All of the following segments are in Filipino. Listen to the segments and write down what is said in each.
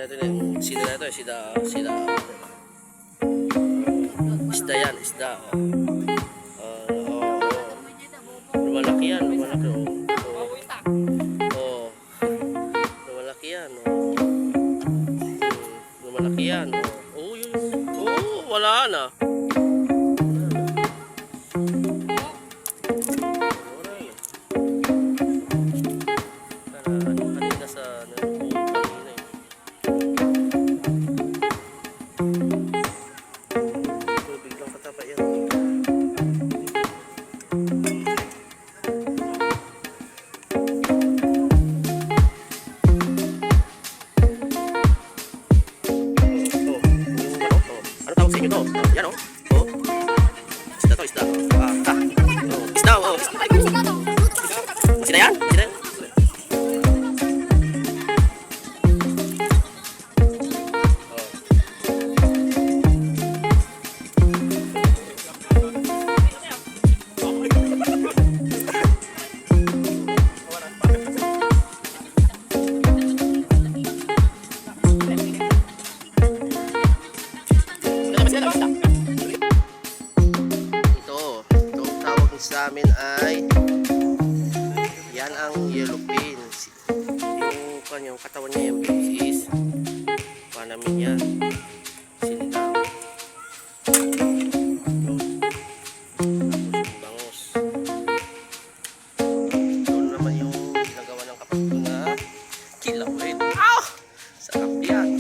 natin yung sida na ito, sida. Isda yan, isda. Lumalaki yan, lumalaki. Lumalaki yan. Lumalaki yan. Wala na. Yan o. Isda to, isda. Isda, oh. Sida yan? Sida. Sa amin ay yan ang yellowfin. Yung kanyang katawan niya yung is panamin yan sinigang, tapos bangus. Doon naman yung ginagawa ng kapatid ko na kilawin. Sarap yan.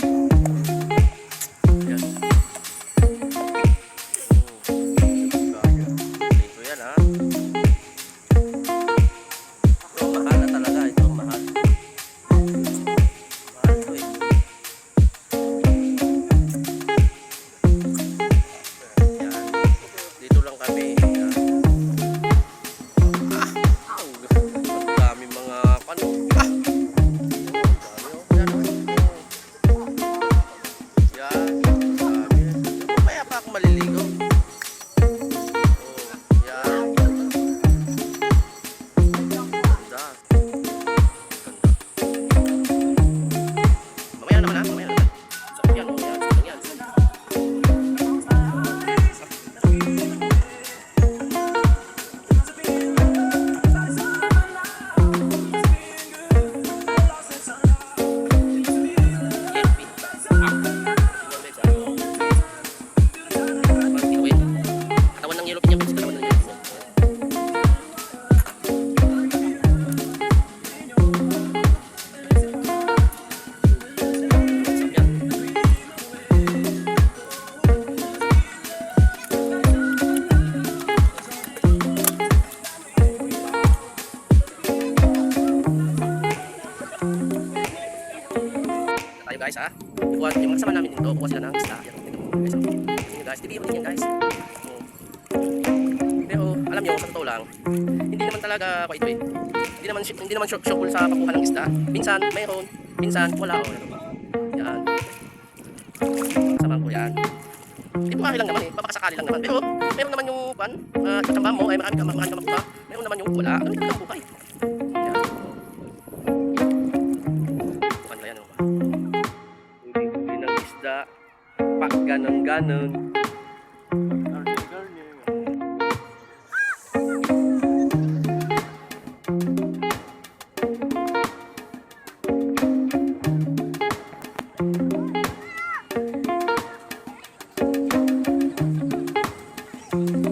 Guys yung kasama namin dito, bukas sila ng isda. Guys, TV mo din yan guys. Pero alam nyo, sa totoo lang, hindi naman talaga ito eh. Hindi naman sure sa pakuha ng isda. Minsan mayroon, minsan wala. Yan. Kasama ko yan. Ito kaya lang naman eh, papakasakali lang naman. Pero meron naman yung tatsamba mo ay marami ka makuha. Meron naman yung wala. Ano yung buhay? Yan. Bukan ba yan? Pak ganun-ganun.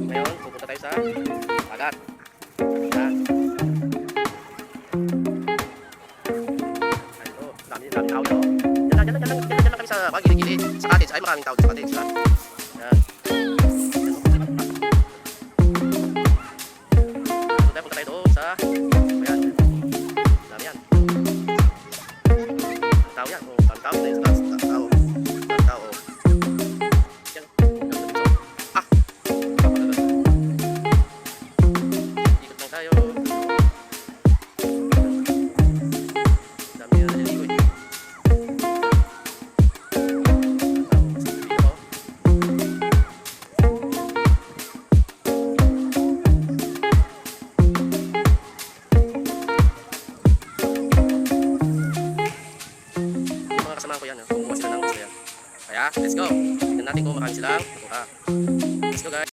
Ngayon, pupunta tayo sa dagat. Yan. Ito, dami tao na. Diyan lang kami sa gilid-gilid. Sa cottage, ay maraming tao sa cottage. Yan. Punta tayo doon sa ayan. Dami yan. Tao yan. Tao na yun. Tao. Yan. Ikot lang tayo. Dami yan naliligo. mga kasama ko yan. Kumukuha sila ng isda yan. Kaya, let's go. Tignan natin kung marami silang kuha. Let's go guys.